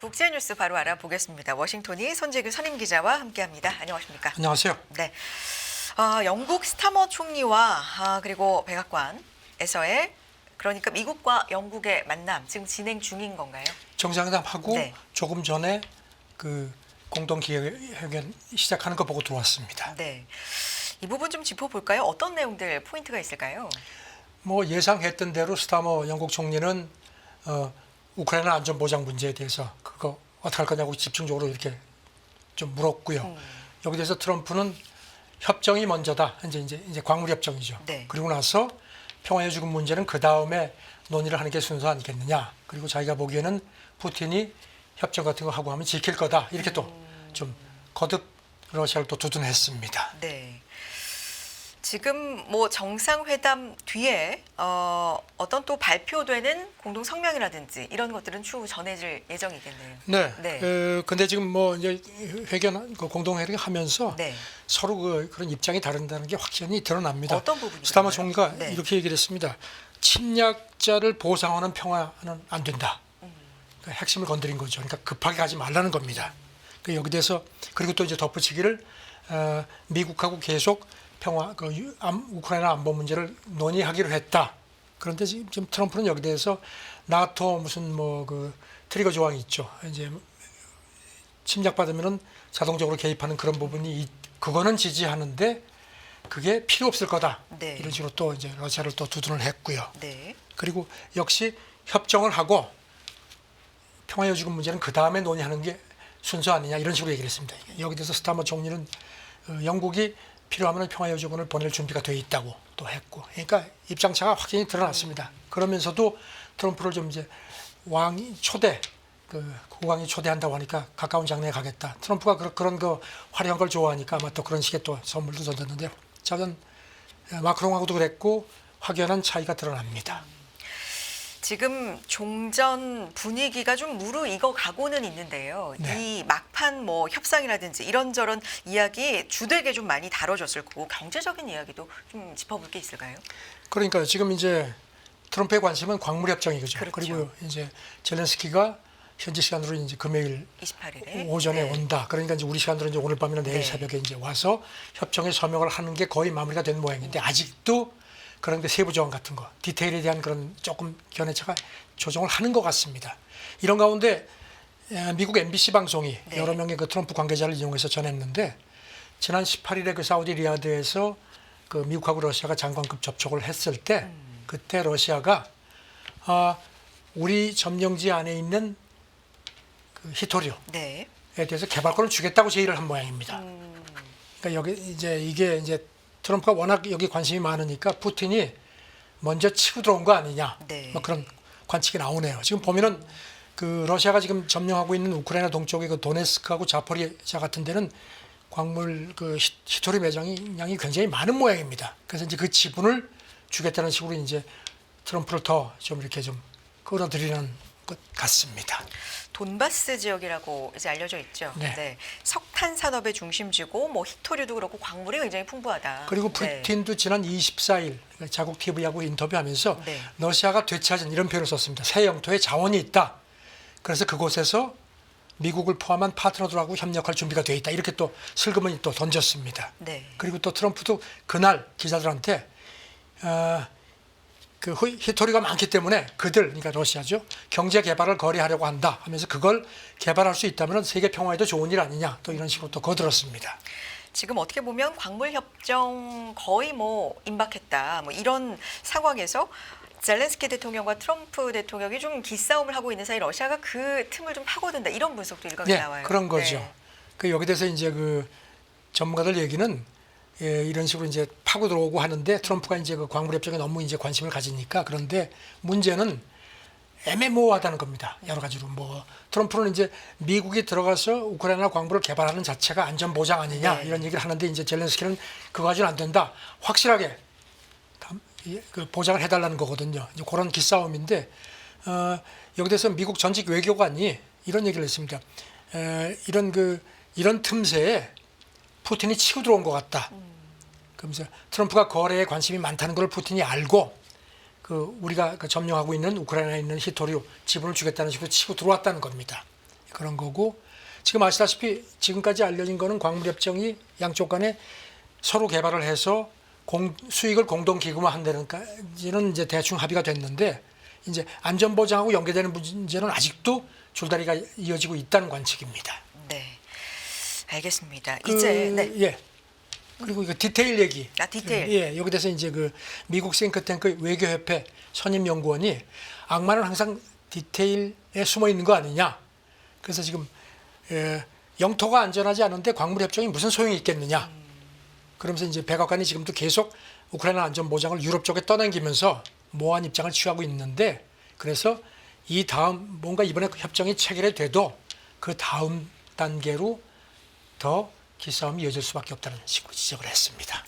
국제뉴스 바로 알아보겠습니다. 워싱턴이 손재규 선임기자와 함께합니다. 안녕하십니까? 안녕하세요. 네, 영국 스타머 총리와 그리고 백악관에서의 그러니까 미국과 영국의 만남 지금 진행 중인 건가요? 정상회담하고 네. 조금 전에 그 공동기획회견 시작하는 거 보고 들어왔습니다. 네, 이 부분 좀 짚어볼까요? 어떤 내용들 포인트가 있을까요? 뭐 예상했던 대로 스타머 영국 총리는 우크라이나 안전보장 문제에 대해서 그거 어떻게 할 거냐고 집중적으로 이렇게 좀 물었고요. 여기 대해서 트럼프는 협정이 먼저다. 이제 광물 협정이죠. 네. 그리고 나서 평화해주금 문제는 그 다음에 논의를 하는 게 순서 아니겠느냐. 그리고 자기가 보기에는 푸틴이 협정 같은 거 하고 하면 지킬 거다. 이렇게 또 좀 거듭 러시아를 또 두둔했습니다. 네. 지금 뭐 정상회담 뒤에 어떤 또 발표되는 공동 성명이라든지 이런 것들은 추후 전해질 예정이겠네요. 네. 네. 근데 지금 뭐 이제 회견 공동회견 하면서 네. 서로 그런 입장이 다른다는 게 확연히 드러납니다. 어떤 부분이 스타머 그런가요? 총리가 네. 이렇게 얘기를 했습니다. 침략자를 보상하는 평화는 안 된다. 그 핵심을 건드린 거죠. 그러니까 급하게 가지 말라는 겁니다. 여기 대해서 그리고 또 이제 덧붙이기를 미국하고 계속 평화, 우크라이나 안보 문제를 논의하기로 했다. 그런데 지금 트럼프는 여기 대해서 나토 무슨 뭐 그 트리거 조항이 있죠. 이제 침략받으면은 자동적으로 개입하는 그런 부분이 그거는 지지하는데 그게 필요 없을 거다. 네. 이런 식으로 또 이제 러시아를 또 두둔을 했고요. 네. 그리고 역시 협정을 하고 평화해주금 문제는 그 다음에 논의하는 게 순서 아니냐 이런 식으로 얘기를 했습니다. 여기 대해서 스타머 총리는 영국이 필요하면 평화해주금을 보낼 준비가 돼 있다고 또 했고, 그러니까 입장차가 확연히 드러났습니다. 그러면서도 트럼프를 좀 이제 왕이 초대, 국왕이 초대한다고 하니까 가까운 장래에 가겠다. 트럼프가 그런 거 화려한 걸 좋아하니까 아마 또 그런 식의 또 선물도 던졌는데요. 작은 마크롱하고도 그랬고 확연한 차이가 드러납니다. 지금 종전 분위기가 좀 무르익어 가고는 있는데요. 네. 이 막판 뭐 협상이라든지 이런저런 이야기 주되게 좀 많이 다뤄졌을 거고 경제적인 이야기도 좀 짚어볼 게 있을까요? 그러니까 지금 이제 트럼프의 관심은 광물 협정이죠. 그렇죠. 그리고 이제 젤렌스키가 현지 시간으로 이제 금요일 28일에 오전에 네. 온다. 그러니까 이제 우리 시간으로 이제 오늘 밤이나 내일 네. 새벽에 이제 와서 협정에 서명을 하는 게 거의 마무리가 된 모양인데 아직도 그런 게 세부 조항 같은 거, 디테일에 대한 그런 조금 견해차가 조정을 하는 것 같습니다. 이런 가운데 미국 MBC 방송이 네. 여러 명의 그 트럼프 관계자를 이용해서 전했는데 지난 18일에 그 사우디 리야드에서 그 미국하고 러시아가 장관급 접촉을 했을 때 그때 러시아가 우리 점령지 안에 있는 그 히토리오에 네. 대해서 개발권을 주겠다고 제의를 한 모양입니다. 그러니까 여기 이제 이게 이제 트럼프가 워낙 여기 관심이 많으니까 푸틴이 먼저 치고 들어온 거 아니냐. 네. 뭐 그런 관측이 나오네요. 지금 보면은 그 러시아가 지금 점령하고 있는 우크라이나 동쪽의 그 도네스크하고 자포리자 같은 데는 광물 그 히토리 매장이 굉장히 많은 모양입니다. 그래서 이제 그 지분을 주겠다는 식으로 이제 트럼프를 더 좀 이렇게 좀 끌어들이는 것 같습니다. 돈바스 지역이라고 이제 알려져 있죠. 네. 석탄 산업의 중심지고 뭐 히토류도 그렇고 광물이 굉장히 풍부하다. 그리고 네. 푸틴도 지난 24일 자국 TV하고 인터뷰하면서 네. 러시아가 되찾은 이런 표현을 썼습니다. 새 영토에 자원이 있다. 그래서 그곳에서 미국을 포함한 파트너들하고 협력할 준비가 돼 있다. 이렇게 또 슬그머니 또 던졌습니다. 네. 그리고 또 트럼프도 그날 기자들한테 그 히토리가 많기 때문에 그러니까 러시아죠. 경제 개발을 거래하려고 한다 하면서 그걸 개발할 수 있다면 세계 평화에도 좋은 일 아니냐. 또 이런 식으로 또 거들었습니다. 지금 어떻게 보면 광물 협정 거의 뭐 임박했다. 뭐 이런 상황에서 젤렌스키 대통령과 트럼프 대통령이 좀 기싸움을 하고 있는 사이 러시아가 그 틈을 좀 파고든다. 이런 분석도 일각에 네, 나와요. 그런 거죠. 네. 그 여기 대해서 이제 그 전문가들 얘기는 이런 식으로 이제 파고 들어오고 하는데 트럼프가 이제 그 광물 협정에 너무 이제 관심을 가지니까 그런데 문제는 애매모호하다는 겁니다. 여러 가지로 뭐 트럼프는 이제 미국이 들어가서 우크라이나 광물을 개발하는 자체가 안전 보장 아니냐 네. 이런 얘기를 하는데 이제 젤렌스키는 그거 가지고는 안 된다. 확실하게 그 보장을 해달라는 거거든요. 이제 그런 기싸움인데 여기 대해서 미국 전직 외교관이 이런 얘기를 했습니다. 이런 틈새에 푸틴이 치고 들어온 것 같다. 그러면서 트럼프가 거래에 관심이 많다는 걸 푸틴이 알고 우리가 점령하고 있는 우크라이나에 있는 히토리오 지분을 주겠다는 식으로 치고 들어왔다는 겁니다. 그런 거고 지금 아시다시피 지금까지 알려진 거는 광물협정이 양쪽 간에 서로 개발을 해서 수익을 공동 기금화한다는까지는 이제 대충 합의가 됐는데 이제 안전보장하고 연계되는 문제는 아직도 줄다리가 이어지고 있다는 관측입니다. 네, 알겠습니다. 그, 이제 네. 예. 그리고 이거 디테일 얘기. 디테일. 예, 여기 대해서 이제 그 미국 싱크탱크 외교협회 선임 연구원이 악마는 항상 디테일에 숨어 있는 거 아니냐. 그래서 지금 영토가 안전하지 않은데 광물협정이 무슨 소용이 있겠느냐. 그러면서 이제 백악관이 지금도 계속 우크라이나 안전 보장을 유럽 쪽에 떠넘기면서 모호한 입장을 취하고 있는데 그래서 이 다음 뭔가 이번에 협정이 체결돼도 그 다음 단계로 더 기싸움이 이어질 수밖에 없다는 식으로 지적을 했습니다.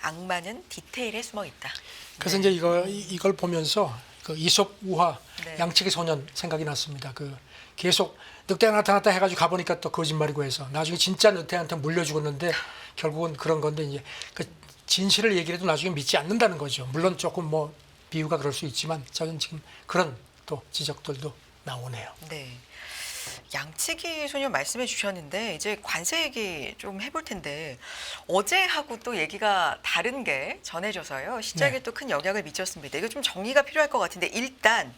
악마는 디테일에 숨어 있다. 그래서 이제 이걸 보면서 그 이솝 우화 네. 양측의 소년 생각이 났습니다. 그 계속 늑대가 나타났다 해가지고 가보니까 또 거짓말이고 해서 나중에 진짜 늑대한테 물려 죽었는데 결국은 그런 건데 이제 그 진실을 얘기를 해도 나중에 믿지 않는다는 거죠. 물론 조금 뭐 비유가 그럴 수 있지만 저는 지금 그런 또 지적들도 나오네요. 네. 양치기 소년 말씀해 주셨는데 이제 관세 얘기 좀 해볼 텐데 어제하고 또 얘기가 다른 게 전해져서요. 시장에 네. 또 큰 영향을 미쳤습니다. 이거 좀 정리가 필요할 것 같은데 일단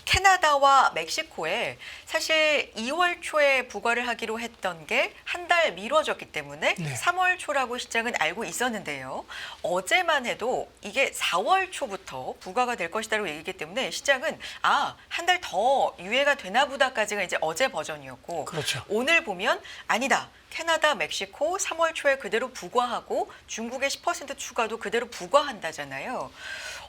캐나다와 멕시코에 사실 2월 초에 부과를 하기로 했던 게 한 달 미뤄졌기 때문에 네. 3월 초라고 시장은 알고 있었는데요. 어제만 해도 이게 4월 초부터 부과가 될 것이다라고 얘기했기 때문에 시장은 한 달 더 유예가 되나 보다까지가 이제 어제 버전이었고 그렇죠. 오늘 보면 아니다. 캐나다, 멕시코 3월 초에 그대로 부과하고 중국의 10% 추가도 그대로 부과한다잖아요.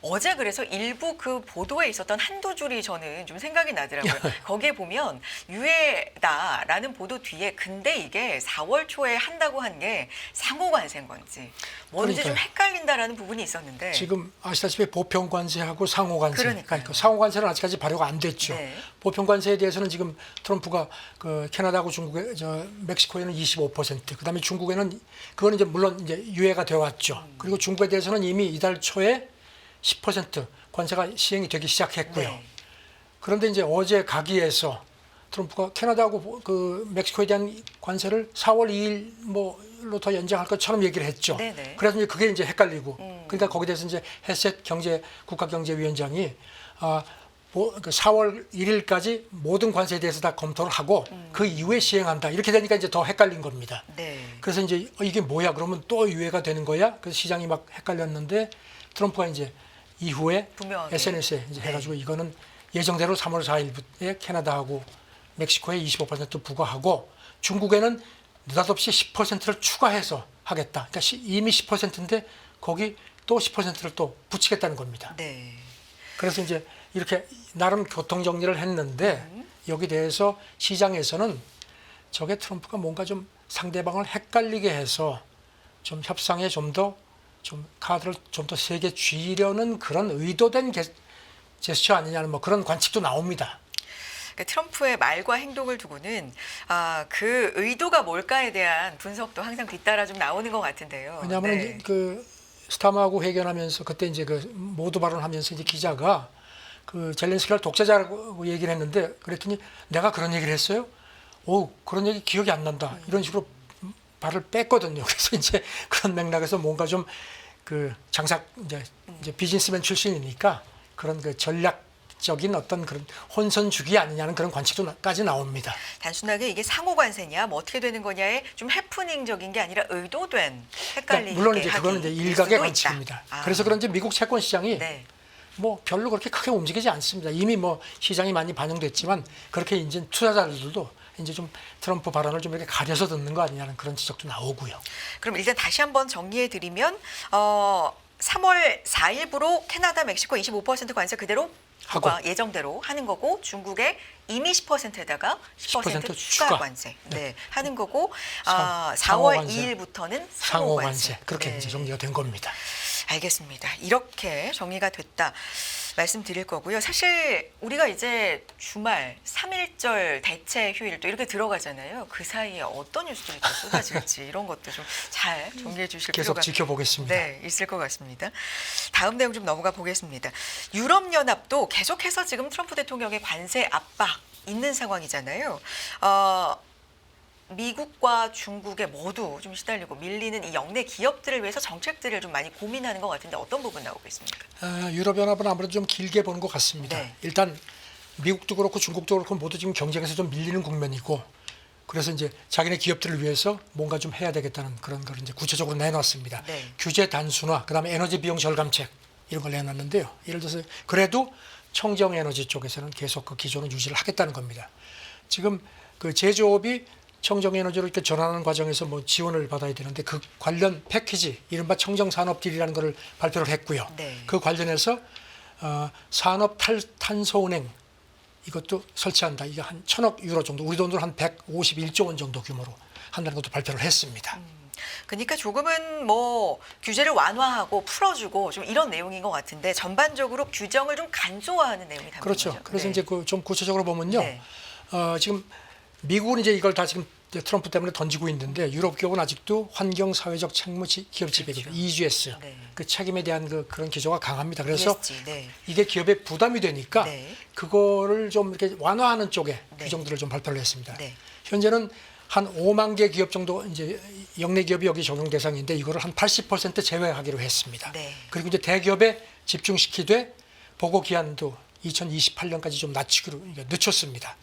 어제 그래서 일부 그 보도에 있었던 한두 줄이 저는 좀 생각이 나더라고요. 거기에 보면 유예다라는 보도 뒤에 근데 이게 4월 초에 한다고 한 게 상호관세인 건지 뭔지 좀 그러니까요. 헷갈린다라는 부분이 있었는데 지금 아시다시피 보편관세하고 상호관세, 그러니까요. 그 상호관세는 아직까지 발효가 안 됐죠. 네. 보편관세에 대해서는 지금 트럼프가 그 캐나다하고 중국에 멕시코에는 25%, 그다음에 중국에는 그거는 이제 물론 이제 유예가 되어 왔죠. 그리고 중국에 대해서는 이미 이달 초에 10% 관세가 시행이 되기 시작했고요. 네. 그런데 이제 어제 가기에서 트럼프가 캐나다하고 그 멕시코에 대한 관세를 4월 2일 뭐로 더 연장할 것처럼 얘기를 했죠. 네네. 그래서 이제 그게 이제 헷갈리고, 그러니까 거기에 대해서 이제 헤셋 국가경제위원장이 그 4월 1일까지 모든 관세에 대해서 다 검토를 하고 그 이후에 시행한다. 이렇게 되니까 이제 더 헷갈린 겁니다. 네. 그래서 이제 이게 뭐야? 그러면 또 유예가 되는 거야? 그래서 시장이 막 헷갈렸는데 트럼프가 이제 이후에 분명하게. SNS에 이제 해가지고 이거는 예정대로 3월 4일부터 캐나다하고 멕시코에 25% 부과하고 중국에는 느닷없이 10%를 추가해서 하겠다. 그러니까 이미 10%인데 거기 또 10%를 또 붙이겠다는 겁니다. 네. 그래서 이제 이렇게 나름 교통 정리를 했는데 여기 대해서 시장에서는 저게 트럼프가 뭔가 좀 상대방을 헷갈리게 해서 좀 협상에 좀 카드를 좀 더 세게 쥐려는 그런 의도된 제스처 아니냐는 뭐 그런 관측도 나옵니다. 그러니까 트럼프의 말과 행동을 두고는 그 의도가 뭘까에 대한 분석도 항상 뒤따라 좀 나오는 것 같은데요. 왜냐하면 네. 그 스타마하고 회견하면서 그때 이제 그 모두 발언하면서 이제 기자가 그 젤렌스키를 독재자라고 얘기를 했는데 그랬더니 내가 그런 얘기를 했어요? 오, 그런 얘기 기억이 안 난다. 이런 식으로 발을 뺐거든요. 그래서 이제 그런 맥락에서 뭔가 좀 그 장사 이제 비즈니스맨 출신이니까 그런 그 전략적인 어떤 그런 혼선주기 아니냐는 그런 관측도까지 나옵니다. 단순하게 이게 상호관세냐, 뭐 어떻게 되는 거냐에 좀 해프닝적인 게 아니라 의도된 헷갈리게 그러니까 물론 이제 그거는 이제 일각의 관측입니다. 그래서 그런지 미국 채권 시장이 네. 뭐 별로 그렇게 크게 움직이지 않습니다. 이미 뭐 시장이 많이 반영됐지만 그렇게 이제 투자자들도 이제 좀 트럼프 발언을 좀 이렇게 가려서 듣는 거 아니냐는 그런 지적도 나오고요. 그럼 일단 다시 한번 정리해 드리면 3월 4일부로 캐나다, 멕시코 25% 관세 그대로 하고. 예정대로 하는 거고 중국에 이미 10%에다가 10% 추가 추가. 관세 하는 거고 상호 4월 관세. 2일부터는 상호 관세 그렇게 네. 이제 정리가 된 겁니다. 알겠습니다. 이렇게 정리가 됐다 말씀드릴 거고요. 사실 우리가 이제 주말 3.1절 대체 휴일 또 이렇게 들어가잖아요. 그 사이에 어떤 뉴스들이 또 쏟아질지 이런 것도 좀 잘 정리해 주실 계속 필요가 지켜보겠습니다. 네, 있을 것 같습니다. 다음 내용 좀 넘어가 보겠습니다. 유럽연합도 계속해서 지금 트럼프 대통령의 관세 압박 있는 상황이잖아요. 미국과 중국에 모두 좀 시달리고 밀리는 이 영내 기업들을 위해서 정책들을 좀 많이 고민하는 것 같은데 어떤 부분 나오고 있습니까? 유럽연합은 아무래도 좀 길게 보는 것 같습니다. 네. 일단 미국도 그렇고 중국도 그렇고 모두 지금 경쟁에서 좀 밀리는 국면이고 그래서 이제 자기네 기업들을 위해서 뭔가 좀 해야 되겠다는 그런 걸 이제 구체적으로 내놨습니다. 네. 규제 단순화, 그다음에 에너지 비용 절감책 이런 걸 내놨는데요. 예를 들어서 그래도 청정 에너지 쪽에서는 계속 그 기존을 유지를 하겠다는 겁니다. 지금 그 제조업이 청정 에너지로 이렇게 전환하는 과정에서 뭐 지원을 받아야 되는데 그 관련 패키지 이른바 청정 산업 딜이라는 것을 발표를 했고요. 네. 그 관련해서 산업 탈탄소 은행 이것도 설치한다. 이게 한 1,000억 유로 정도, 우리 돈으로 한 151조 원 정도 규모로 한다는 것도 발표를 했습니다. 그러니까 조금은 뭐 규제를 완화하고 풀어주고 좀 이런 내용인 것 같은데 전반적으로 규정을 좀 간소화하는 내용이 담긴 그렇죠. 거죠. 그래서 네. 이제 그 좀 구체적으로 보면요. 네. 지금 미국은 이제 이걸 다 지금 트럼프 때문에 던지고 있는데 유럽 기업은 아직도 환경 사회적 책무 기업 지배 그렇죠. EGS 네. 그 책임에 대한 그런 기조가 강합니다. 그래서 ESG, 네. 이게 기업에 부담이 되니까 네. 그거를 좀 이렇게 완화하는 쪽에 네. 규정들을 좀 발표를 했습니다. 네. 현재는 한 5만 개 기업 정도 이제 영내 기업이 여기 적용 대상인데 이거를 한 80% 제외하기로 했습니다. 네. 그리고 이제 대기업에 집중시키되 보고 기한도 2028년까지 좀 낮추기로 늦췄습니다.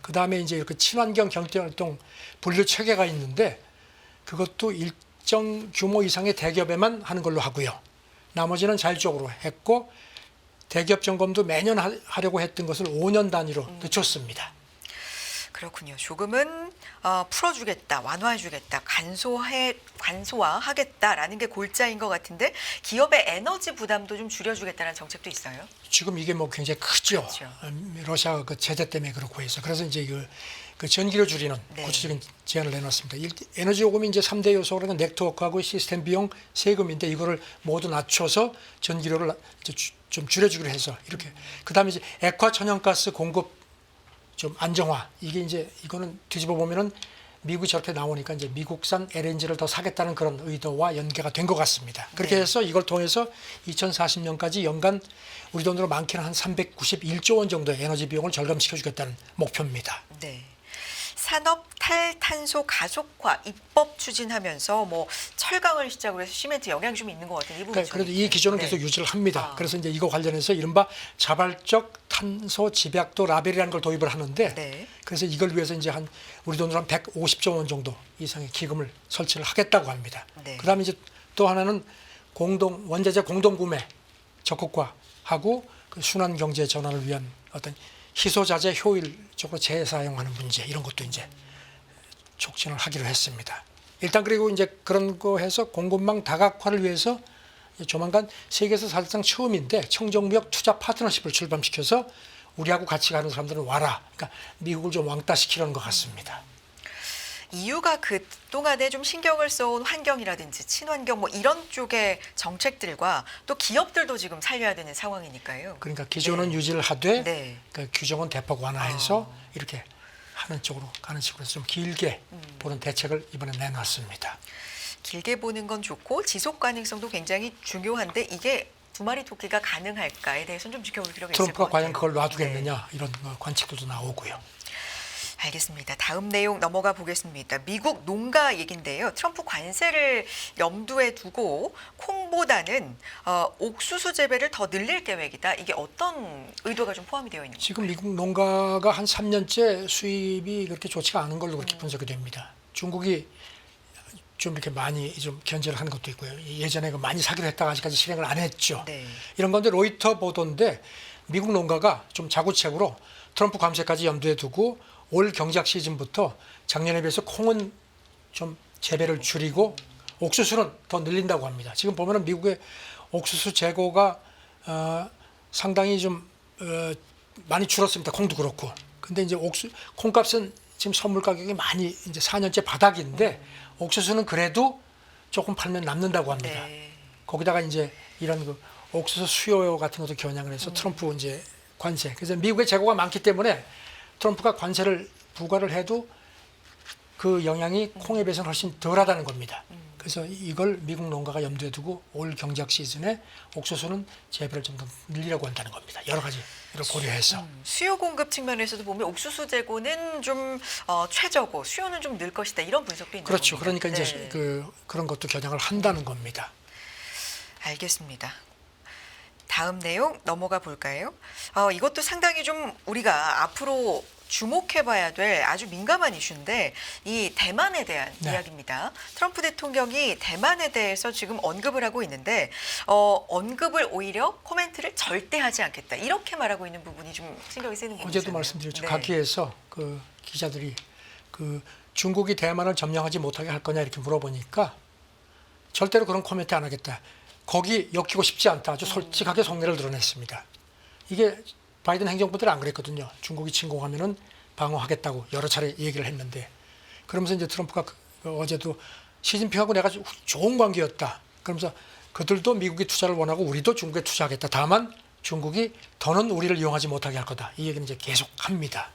그 다음에 이제 이렇게 친환경 경제활동 분류 체계가 있는데 그것도 일정 규모 이상의 대기업에만 하는 걸로 하고요. 나머지는 자율적으로 했고 대기업 점검도 매년 하려고 했던 것을 5년 단위로 늦췄습니다. 그렇군요. 조금은 풀어주겠다, 완화해주겠다, 간소화하겠다라는 게 골자인 것 같은데 기업의 에너지 부담도 좀 줄여주겠다는 정책도 있어요. 지금 이게 뭐 굉장히 크죠. 그렇죠. 러시아 그 제재 때문에 그렇고 해서 그래서 이제 그 전기료 줄이는 네. 구체적인 제안을 내놨습니다. 에너지 요금이 이제 3대 요소로 네트워크하고 시스템 비용, 세금인데 이거를 모두 낮춰서 전기료를 이제 좀 줄여주기로 해서 이렇게. 그다음에 이제 액화 천연가스 공급 좀 안정화. 이게 이제 이거는 뒤집어 보면은 미국이 저렇게 나오니까 이제 미국산 LNG를 더 사겠다는 그런 의도와 연계가 된 것 같습니다. 그렇게 네. 해서 이걸 통해서 2040년까지 연간 우리 돈으로 많게는 한 391조 원 정도의 에너지 비용을 절감시켜 주겠다는 목표입니다. 네. 산업 탈탄소 가속화 입법 추진하면서 뭐 철강을 시작으로 해서 시멘트 영향이 좀 있는 것 같은 이 부분. 그러니까 그래도 이 기조는 네. 계속 유지를 합니다. 아. 그래서 이제 이거 관련해서 이른바 자발적 탄소 집약도 라벨이라는 걸 도입을 하는데 네. 그래서 이걸 위해서 이제 한 우리 돈으로 한 150조 원 정도 이상의 기금을 설치를 하겠다고 합니다. 네. 그다음에 이제 또 하나는 원자재 공동 구매 적극화하고 그 순환 경제 전환을 위한 어떤 희소자재 효율적으로 재사용하는 문제 이런 것도 이제 촉진을 하기로 했습니다. 일단 그리고 이제 그런 거 해서 공급망 다각화를 위해서 조만간 세계에서 사실상 처음인데 청정무역 투자 파트너십을 출범시켜서 우리하고 같이 가는 사람들은 와라. 그러니까 미국을 좀 왕따시키려는 것 같습니다. EU가 그동안에 좀 신경을 써온 환경이라든지 친환경 뭐 이런 쪽의 정책들과 또 기업들도 지금 살려야 되는 상황이니까요. 그러니까 기존은 네. 유지를 하되 네. 그 규정은 대폭 완화해서 이렇게 하는 쪽으로 가는 식으로 해서 좀 길게 보는 대책을 이번에 내놨습니다. 길게 보는 건 좋고 지속 가능성도 굉장히 중요한데 이게 두 마리 토끼가 가능할까에 대해서는 좀 지켜볼 필요가 있을 것 트럼프가 같아요. 과연 그걸 네. 놔두겠느냐 이런 관측들도 나오고요. 알겠습니다. 다음 내용 넘어가 보겠습니다. 미국 농가 얘긴데요. 트럼프 관세를 염두에 두고 콩보다는 옥수수 재배를 더 늘릴 계획이다. 이게 어떤 의도가 좀 포함이 되어 있는 건가요? 지금 미국 농가가 한 3년째 수입이 그렇게 좋지가 않은 걸로 그렇게 분석이 됩니다. 중국이 좀 이렇게 많이 좀 견제를 하는 것도 있고요. 예전에 그 많이 사기로 했다가 아직까지 실행을 안 했죠. 네. 이런 건데 로이터 보도인데 미국 농가가 좀 자구책으로 트럼프 관세까지 염두에 두고 올 경작 시즌부터 작년에 비해서 콩은 좀 재배를 줄이고 옥수수는 더 늘린다고 합니다. 지금 보면은 미국의 옥수수 재고가 상당히 좀 많이 줄었습니다. 콩도 그렇고. 근데 이제 콩값은 지금 선물 가격이 많이 이제 4년째 바닥인데 옥수수는 그래도 조금 팔면 남는다고 합니다. 네. 거기다가 이제 이런 그 옥수수 수요 같은 것도 겨냥을 해서 트럼프 이제 관세. 그래서 미국의 재고가 많기 때문에 트럼프가 관세를 부과를 해도 그 영향이 콩에 비해서는 훨씬 덜하다는 겁니다. 그래서 이걸 미국 농가가 염두에 두고 올 경작 시즌에 옥수수는 재배를 좀 더 늘리려고 한다는 겁니다. 여러 가지 고려해서. 수요 공급 측면에서도 보면 옥수수 재고는 좀 최저고 수요는 좀 늘 것이다 이런 분석도 있는 그렇죠. 겁니다. 그러니까 이제 네. 그런 것도 겨냥을 한다는 겁니다. 알겠습니다. 다음 내용 넘어가 볼까요? 이것도 상당히 좀 우리가 앞으로 주목해봐야 될 아주 민감한 이슈인데 이 대만에 대한 네. 이야기입니다. 트럼프 대통령이 대만에 대해서 지금 언급을 하고 있는데 언급을 오히려 코멘트를 절대 하지 않겠다 이렇게 말하고 있는 부분이 좀 신경이 쓰이는 부분이잖아요. 어제도 말씀드렸죠. 네. 각기에서 그 기자들이 그 중국이 대만을 점령하지 못하게 할 거냐 이렇게 물어보니까 절대로 그런 코멘트 안 하겠다. 거기 엮이고 싶지 않다. 아주 솔직하게 속내를 드러냈습니다. 이게 바이든 행정부들은 안 그랬거든요. 중국이 침공하면은 방어하겠다고 여러 차례 얘기를 했는데 그러면서 이제 트럼프가 어제도 시진핑하고 내가 좋은 관계였다. 그러면서 그들도 미국이 투자를 원하고 우리도 중국에 투자하겠다. 다만 중국이 더는 우리를 이용하지 못하게 할 거다. 이 얘기는 이제 계속 합니다.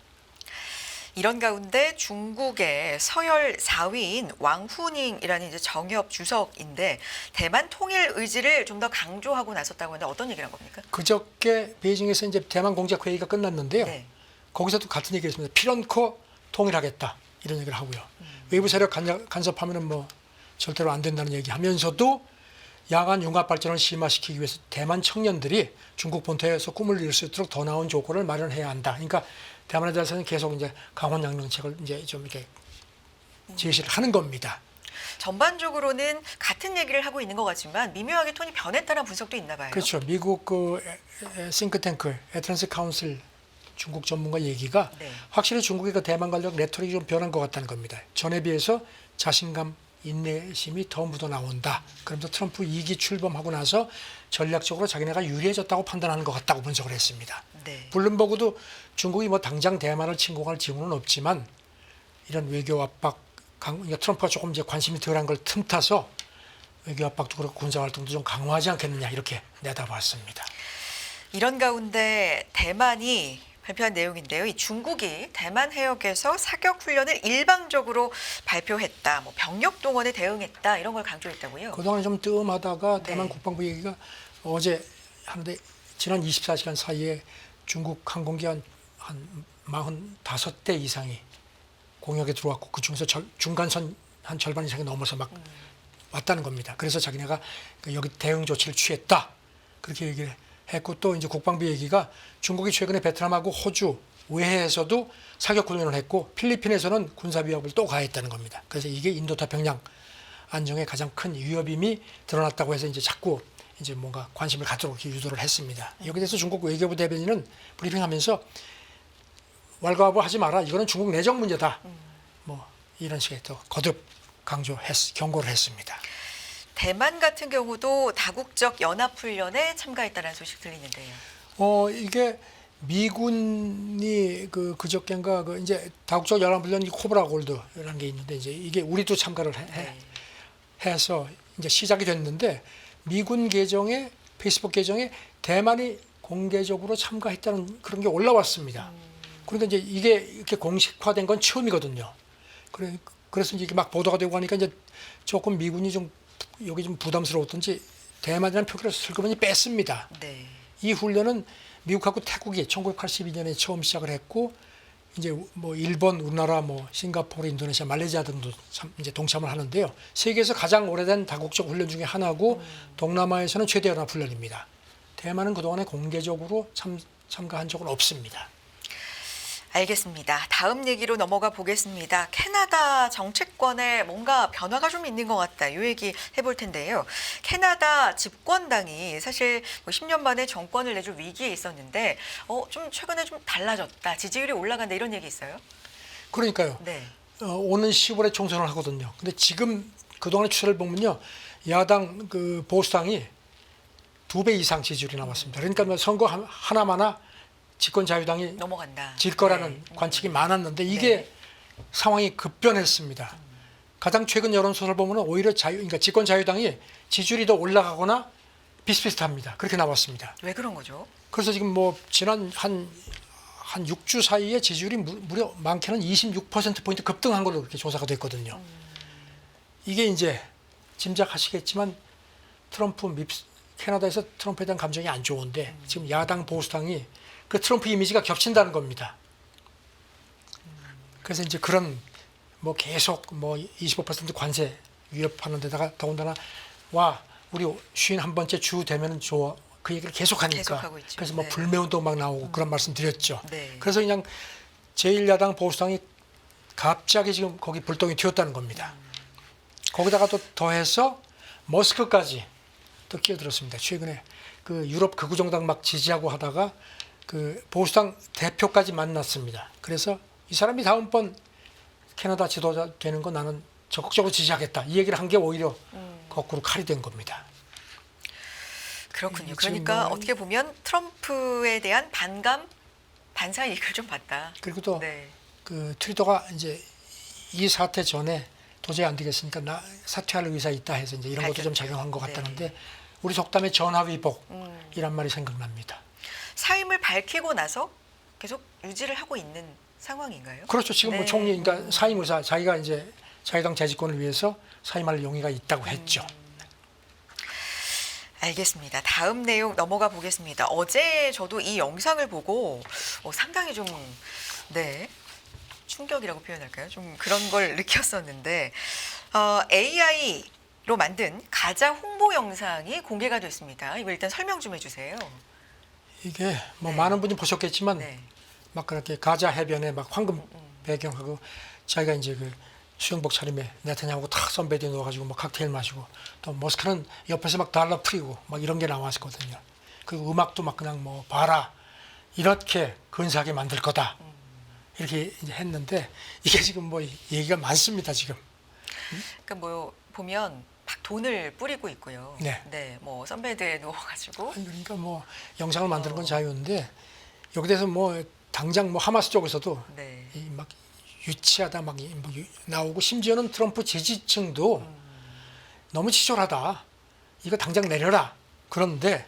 이런 가운데 중국의 서열 4위인 왕후닝이라는 이제 정협 주석인데 대만 통일 의지를 좀 더 강조하고 나섰다고 하는데 어떤 얘기를 한 겁니까? 그저께 베이징에서 이제 대만 공작 회의가 끝났는데요. 네. 거기서도 같은 얘기를 했습니다. 필연코 통일하겠다 이런 얘기를 하고요. 외부 세력 간섭하면은 뭐 절대로 안 된다는 얘기하면서도 야간 융합 발전을 심화시키기 위해서 대만 청년들이 중국 본토에서 꿈을 이룰 수 있도록 더 나은 조건을 마련해야 한다. 그러니까 대만에 대해서는 계속 이제 강원 양령책을 이제 좀 이렇게 제시를 하는 겁니다. 전반적으로는 같은 얘기를 하고 있는 것 같지만 미묘하게 톤이 변했다는 분석도 있나 봐요. 그렇죠. 미국 싱크탱크 애틀랜스 카운슬 중국 전문가 얘기가 네. 확실히 중국의 그 대만 관련 레토릭이 좀 변한 것 같다는 겁니다. 전에 비해서 자신감, 인내심이 더 묻어 나온다. 그러면서 트럼프 2기 출범하고 나서 전략적으로 자기네가 유리해졌다고 판단하는 것 같다고 분석을 했습니다. 네. 블룸버그도 중국이 뭐 당장 대만을 침공할 징후는 없지만 이런 외교 압박, 그러니까 트럼프가 조금 이제 관심이 덜한 걸 틈타서 외교 압박도 그렇고 군사 활동도 좀 강화하지 않겠느냐 이렇게 내다봤습니다. 이런 가운데 대만이 발표한 내용인데요. 이 중국이 대만 해역에서 사격 훈련을 일방적으로 발표했다. 뭐 병력 동원에 대응했다. 이런 걸 강조했다고요. 그동안에 좀 뜸하다가 네. 대만 국방부 얘기가 어제 하는데 지난 24시간 사이에 중국 항공기 한 45대 이상이 공역에 들어왔고 그중에서 중간선 한 절반 이상이 넘어서 막 왔다는 겁니다. 그래서 자기네가 여기 대응 조치를 취했다. 그렇게 얘기를 했고 또 이제 국방부 얘기가 중국이 최근에 베트남하고 호주 외해에서도 사격 훈련을 했고 필리핀에서는 군사 위협을 또 가했다는 겁니다. 그래서 이게 인도太平양 안정에 가장 큰 위협임이 드러났다고 해서 이제 자꾸 이제 뭔가 관심을 갖도록 이렇게 유도를 했습니다. 여기에 대해서 중국 외교부 대변인은 브리핑하면서 왈가왈부하지 마라. 이거는 중국 내정 문제다. 뭐 이런 식의 또 거듭 경고를 했습니다. 대만 같은 경우도 다국적 연합훈련에 참가했다는 소식 들리는데요. 이게 미군이 그저께인가 이제 다국적 연합훈련 코브라 골드라는 게 있는데 이제 이게 우리도 참가를 해서 이제 시작이 됐는데 미군 계정에 페이스북 계정에 대만이 공개적으로 참가했다는 그런 게 올라왔습니다. 그러니까 이제 이게 이렇게 공식화된 건 처음이거든요. 그래서 이게 막 보도가 되고 하니까 이제 조금 미군이 좀 여기 좀 부담스러웠던지 대만이라는 표기를 슬그머니 뺐습니다. 네. 이 훈련은 미국하고 태국이 1982년에 처음 시작을 했고 이제 뭐 일본, 우리나라, 뭐 싱가포르, 인도네시아, 말레이시아 등도 이제 동참을 하는데요. 세계에서 가장 오래된 다국적 훈련 중에 하나고 동남아에서는 최대 연합 훈련입니다. 대만은 그동안에 공개적으로 참가한 적은 없습니다. 알겠습니다. 다음 얘기로 넘어가 보겠습니다. 캐나다 정치권에 뭔가 변화가 좀 있는 것 같다. 이 얘기 해볼 텐데요. 캐나다 집권당이 사실 뭐 10년 만에 정권을 내줄 위기에 있었는데 좀 최근에 좀 달라졌다. 지지율이 올라간다. 이런 얘기 있어요? 그러니까요. 네. 오는 10월에 총선을 하거든요. 근데 지금 그동안의 추세를 보면요. 야당 보수당이 2배 이상 지지율이 나왔습니다. 그러니까 뭐 선거 하나마나 집권 자유당이 넘어간다. 질 거라는 네. 관측이 많았는데 이게 상황이 급변했습니다. 가장 최근 여론조사를 보면 오히려 그러니까 집권 자유당이 지지율이 더 올라가거나 비슷비슷합니다. 그렇게 나왔습니다. 왜 그런 거죠? 그래서 지금 뭐 지난 한 6주 사이에 지지율이 무려 많게는 26%포인트 급등한 걸로 그렇게 조사가 됐거든요. 이게 이제 짐작하시겠지만 캐나다에서 트럼프에 대한 감정이 안 좋은데 지금 야당 보수당이 그 트럼프 이미지가 겹친다는 겁니다. 그래서 이제 그런 뭐 계속 뭐 25% 관세 위협하는 데다가 더군다나 와 우리 51번째 주 되면 좋아 그 얘기를 계속하니까 계속하고 있죠. 그래서 뭐 네. 불매운동 막 나오고 그런 말씀 드렸죠. 네. 그래서 그냥 제1야당 보수당이 갑자기 지금 거기 불똥이 튀었다는 겁니다. 거기다가 또 더해서 머스크까지 또 끼어들었습니다. 최근에 그 유럽 극우 정당 막 지지하고 하다가 그 보수당 대표까지 만났습니다. 그래서 이 사람이 다음번 캐나다 지도자 되는 거 나는 적극적으로 지지하겠다. 이 얘기를 한 게 오히려 거꾸로 칼이 된 겁니다. 그렇군요. 지금 그러니까 뭐- 어떻게 보면 트럼프에 대한 반감, 반사이익을 좀 봤다. 그리고 또 네. 그 트루도가 이제 이 사태 전에 도저히 안 되겠으니까 나 사퇴할 의사 있다 해서 이제 이런 것도 좀 밝혔죠. 작용한 것 같다는데 네. 우리 속담에 전화위복이란 말이 생각납니다. 사임을 밝히고 나서 계속 유지를 하고 있는 상황인가요? 그렇죠. 지금 뭐 네. 총리 그러니까 사임 의사 자기가 이제 자유당 재집권을 위해서 사임할 용의가 있다고 했죠. 알겠습니다. 다음 내용 넘어가 보겠습니다. 어제 저도 이 영상을 보고 상당히 좀 네. 충격이라고 표현할까요? 좀 그런 걸 느꼈었는데 AI로 만든 가짜 홍보 영상이 공개가 됐습니다. 이거 일단 설명 좀 해주세요. 이게 뭐 네. 많은 분이 보셨겠지만 네. 막 그렇게 가자 해변에 막 황금 배경하고 자기가 이제 그 수영복 차림에 네타냐후고 탁 선베드에 누워가지고 뭐 칵테일 마시고 또 머스크는 옆에서 막 달러 풀이고 막 이런 게 나왔거든요. 그리고 음악도 막 그냥 뭐 봐라 이렇게 근사하게 만들 거다 이렇게 이제 했는데 이게 지금 뭐 얘기가 많습니다 지금. 그러니까 뭐 보면 막 돈을 뿌리고 있고요. 네. 뭐 선베드에 누워가지고 아니, 그러니까 뭐 영상을 만드는 건 자유인데 여기 대해서 뭐 당장 뭐 하마스 쪽에서도 네. 이 막 유치하다 막 나오고 심지어는 트럼프 지지층도 너무 치졸하다. 이거 당장 내려라. 그런데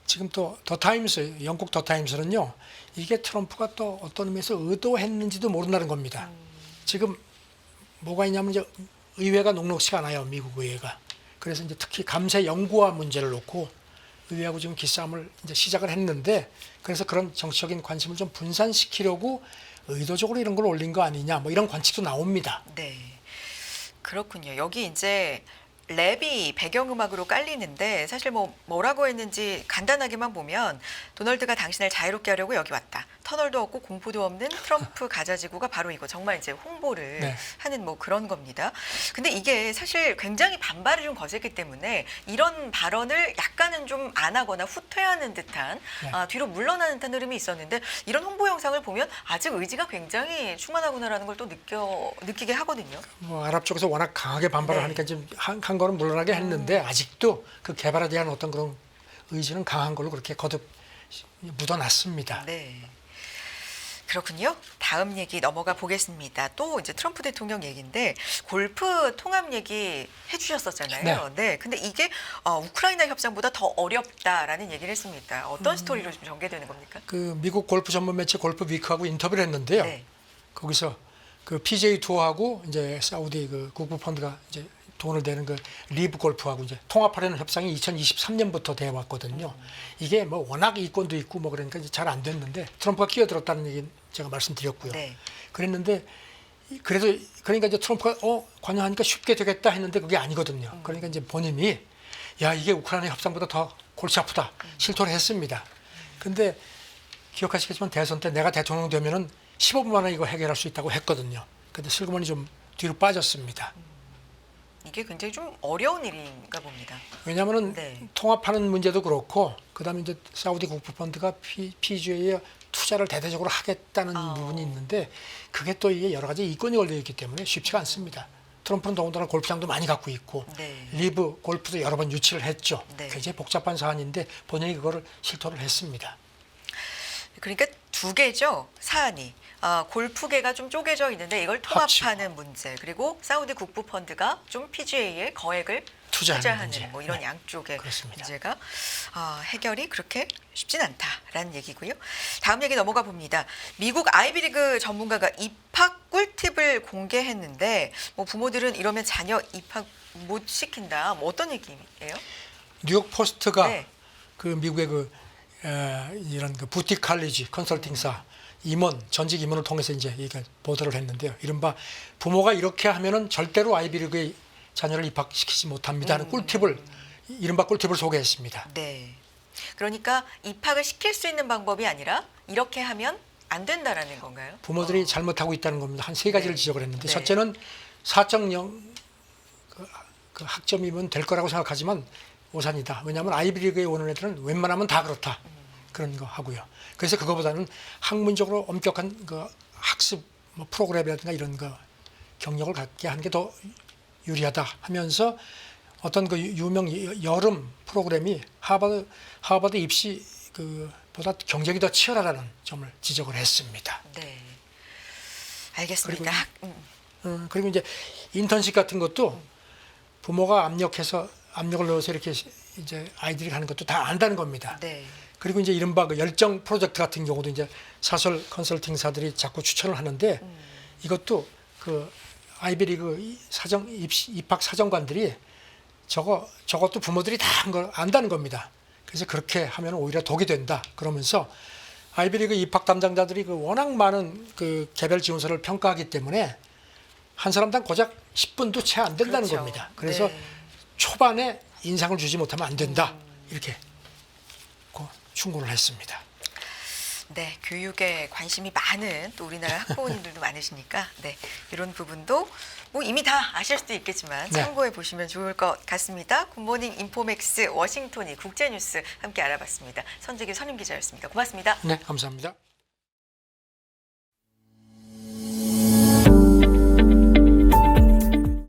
지금 또 더 타임스 영국 더 타임스는요. 이게 트럼프가 또 어떤 의미에서 의도했는지도 모른다는 겁니다. 지금 뭐가 있냐면 이제 의회가 녹록치가 않아요. 미국 의회가. 그래서 이제 특히 감세 연구와 문제를 놓고 의회하고 지금 기싸움을 이제 시작을 했는데 그래서 그런 정치적인 관심을 좀 분산시키려고 의도적으로 이런 걸 올린 거 아니냐 뭐 이런 관측도 나옵니다. 네. 그렇군요. 여기 이제 랩이 배경음악으로 깔리는데 사실 뭐라고 했는지 간단하게만 보면 도널드가 당신을 자유롭게 하려고 여기 왔다. 터널도 없고 공포도 없는 트럼프 가자지구가 바로 이거 정말 이제 홍보를 네. 하는 뭐 그런 겁니다. 근데 이게 사실 굉장히 반발을 좀 거셌기 때문에 이런 발언을 약간은 좀 안 하거나 후퇴하는 듯한 네. 뒤로 물러나는 듯한 흐름이 있었는데 이런 홍보 영상을 보면 아직 의지가 굉장히 충만하구나라는 걸 또 느끼게 하거든요. 뭐 아랍 쪽에서 워낙 강하게 반발을 네. 하니까 지금 한 걸음 물러나게 했는데 아직도 그 개발에 대한 어떤 그런 의지는 강한 걸로 그렇게 거듭 묻어났습니다. 네. 그렇군요. 다음 얘기 넘어가 보겠습니다. 또 이제 트럼프 대통령 얘기인데 골프 통합 얘기 해주셨었잖아요. 네. 근데 이게 우크라이나 협상보다 더 어렵다라는 얘기를 했습니다. 어떤 스토리로 좀 전개되는 겁니까? 그 미국 골프 전문 매체 골프 위크하고 인터뷰를 했는데요. 네. 거기서 그 PJ 투어하고 이제 사우디 그 국부 펀드가 이제 돈을 대는 그 리브 골프하고 이제 통합하려는 협상이 2023년부터 돼 왔거든요. 이게 뭐 워낙 이권도 있고 뭐 그러니까 이제 잘 안 됐는데 트럼프가 끼어들었다는 얘기 제가 말씀드렸고요. 네. 그랬는데 그래도 그러니까 이제 트럼프가 관여하니까 쉽게 되겠다 했는데 그게 아니거든요. 그러니까 이제 본인이 야 이게 우크라이나 협상보다 더 골치 아프다 실토를 했습니다. 근데 기억하시겠지만 대선 때 내가 대통령 되면은 15분 만에 이거 해결할 수 있다고 했거든요. 근데 슬그머니 좀 뒤로 빠졌습니다. 이게 굉장히 좀 어려운 일인가 봅니다. 왜냐하면은 네. 통합하는 문제도 그렇고 그다음에 이제 사우디 국부 펀드가 PGA에 투자를 대대적으로 하겠다는 부분이 있는데 그게 또 이게 여러 가지 이권이 걸려 있기 때문에 쉽지가 않습니다. 트럼프는 더군다나 골프장도 많이 갖고 있고 네. 리브 골프도 여러 번 유치를 했죠. 네. 굉장히 복잡한 사안인데 본인이 그거를 실토를 했습니다. 그러니까 두 개죠 사안이. 골프계가 좀 쪼개져 있는데 이걸 통합하는 문제 그리고 사우디 국부 펀드가 좀 PGA에 거액을 투자하는 문제. 뭐 이런 네. 양쪽의 그렇습니다. 문제가 해결이 그렇게 쉽진 않다라는 얘기고요. 다음 얘기 넘어가 봅니다. 미국 아이비리그 전문가가 입학 꿀팁을 공개했는데 뭐 부모들은 이러면 자녀 입학 못 시킨다. 뭐 어떤 얘기예요? 뉴욕 포스트가 네. 그 미국의 그 이런 그 부티 칼리지 컨설팅사 임원 전직 임원을 통해서 이제 이게 보도를 했는데요. 이른바 부모가 이렇게 하면은 절대로 아이비리그에 자녀를 입학시키지 못합니다 하는 꿀팁을 이른바 꿀팁을 소개했습니다. 네. 그러니까 입학을 시킬 수 있는 방법이 아니라 이렇게 하면 안 된다라는 건가요? 부모들이 잘못하고 있다는 겁니다. 한 세 가지를 네. 지적을 했는데 네. 첫째는 4.0 그 학점이면 될 거라고 생각하지만 오산이다. 왜냐하면 아이비리그에 오는 애들은 웬만하면 다 그렇다. 그런 거 하고요. 그래서 그거보다는 학문적으로 엄격한 그 학습 뭐 프로그램이라든가 이런 거 경력을 갖게 하는 게 더 유리하다 하면서 어떤 그 유명 여름 프로그램이 하버드 입시 보다 경쟁이 더 치열하다는 점을 지적을 했습니다. 네. 알겠습니다. 그리고 이제 인턴십 같은 것도 부모가 압력을 넣어서 이렇게 이제 아이들이 가는 것도 다 안다는 겁니다. 네. 그리고 이제 이른바 그 열정 프로젝트 같은 경우도 이제 사설 컨설팅사들이 자꾸 추천을 하는데 이것도 그 아이비리그 입학 사정관들이 저것도 부모들이 다 한 걸 안다는 겁니다. 그래서 그렇게 하면 오히려 독이 된다. 그러면서 아이비리그 입학 담당자들이 그 워낙 많은 그 개별 지원서를 평가하기 때문에 한 사람당 고작 10분도 채 안 된다는 그렇죠. 겁니다. 그래서 네. 초반에 인상을 주지 못하면 안 된다. 이렇게 충고를 했습니다. 네, 교육에 관심이 많은 또 우리나라 학부모님들도 많으시니까 네, 이런 부분도 뭐 이미 다 아실 수도 있겠지만 네. 참고해 보시면 좋을 것 같습니다. 굿모닝 인포맥스 워싱턴이 국제뉴스 함께 알아봤습니다. 선재기 선임 기자였습니다. 고맙습니다. 네, 감사합니다.